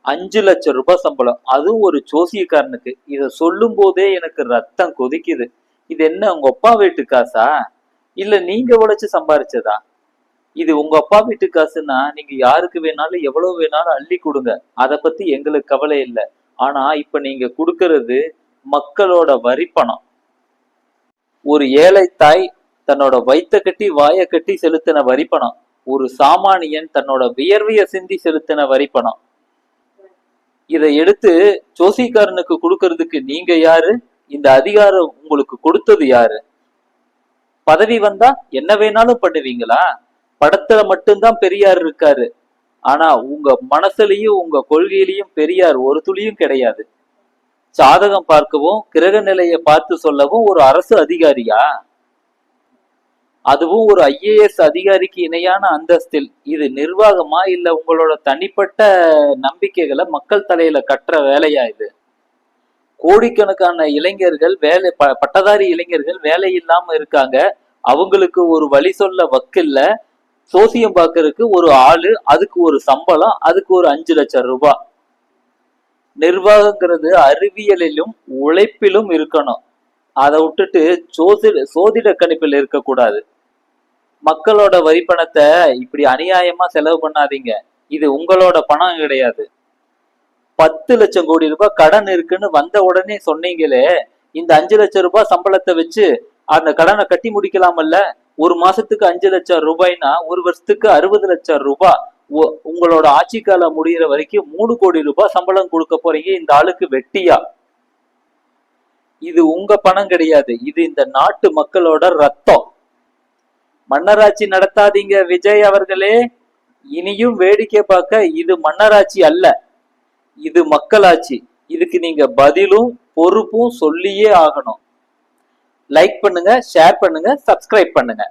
5 லட்சம் ரூபாய் சம்பளம், அதுவும் ஒரு ஜோசியக்காரனுக்கு. இத சொல்லும் போதே எனக்கு ரத்தம் கொதிக்குது. இது என்ன உங்க அப்பா வீட்டு காசா, இல்ல நீங்க உழைச்சு சம்பாரிச்சதா? இது உங்க அப்பா வீட்டு காசுன்னா நீங்க யாருக்கு வேணாலும் எவ்வளவு வேணாலும் அள்ளி கொடுங்க, அத பத்தி எங்களுக்கு கவலை இல்லை. ஆனா இப்ப நீங்க கொடுக்கறது மக்களோட வரி பணம். ஒரு ஏழை தாய் தன்னோட வயித்த கட்டி வாய கட்டி செலுத்தின வரி பணம், ஒரு சாமானியன் தன்னோட வியர்வைய சிந்தி செலுத்தின வரி பணம். இதை எடுத்து ஜோசிக்காரனுக்கு கொடுக்கறதுக்கு நீங்க யாரு? இந்த அதிகாரம் உங்களுக்கு கொடுத்தது யாரு? பதவி வந்தா என்ன வேணாலும் பண்ணுவீங்களா? படத்துல மட்டும்தான் பெரியார் இருக்காரு, ஆனா உங்க மனசுலயும் உங்க கொள்கையிலையும் பெரியார் ஒரு துளியும் கிடையாது. சாதகம் பார்க்கவும் கிரக நிலையை பார்த்து சொல்லவும் ஒரு அரசு அதிகாரியா? அதுவும் ஒரு IAS அதிகாரிக்கு இணையான அந்தஸ்தில். இது நிர்வாகமா இல்ல உங்களோட தனிப்பட்ட நம்பிக்கைகளை மக்கள் தலையில கட்டுற வேலையா இது? கோடிக்கணக்கான இளைஞர்கள் வேலை பட்டதாரி இளைஞர்கள் வேலை இல்லாம இருக்காங்க. அவங்களுக்கு ஒரு வழி சொல்ல வக்கில்ல. சோசியம் பார்க்கறதுக்கு ஒரு ஆளு, அதுக்கு ஒரு சம்பளம், அதுக்கு ஒரு 5 லட்சம் ரூபாய். நிர்வாகங்கிறது அறிவியலிலும் உழைப்பிலும் இருக்கணும். அதை விட்டுட்டு சோதிட கணிப்பில் இருக்கக்கூடாது. மக்களோட வரி பணத்தை இப்படி அநியாயமா செலவு பண்ணாதீங்க. இது உங்களோட பணம் கிடையாது. 10 லட்சம் கோடி ரூபாய் கடன் இருக்குன்னு வந்த உடனே சொன்னீங்களே, இந்த 5 லட்சம் ரூபாய் சம்பளத்தை வச்சு அந்த கடனை கட்டி முடிக்கலாமல்ல? ஒரு மாசத்துக்கு 5 லட்சம் ரூபாய்னா ஒரு வருஷத்துக்கு 60 லட்சம் ரூபாய். உங்களோட ஆட்சி காலம் முடிகிற வரைக்கும் 3 கோடி ரூபாய் சம்பளம் கொடுக்க போறீங்க இந்த ஆளுக்கு வெட்டியா. இது உங்க பணம் கிடையாது, இது இந்த நாட்டு மக்களோட ரத்தம். மன்னராட்சி நடத்தாதீங்க விஜய் அவர்களே. இனியும் வேடிக்கை பார்க்க இது மன்னராட்சி அல்ல, இது மக்களாட்சி. இதுக்கு நீங்க பதிலும் பொறுப்பும் சொல்லியே ஆகணும். லைக் பண்ணுங்க, ஷேர் பண்ணுங்க, சப்ஸ்கிரைப் பண்ணுங்க.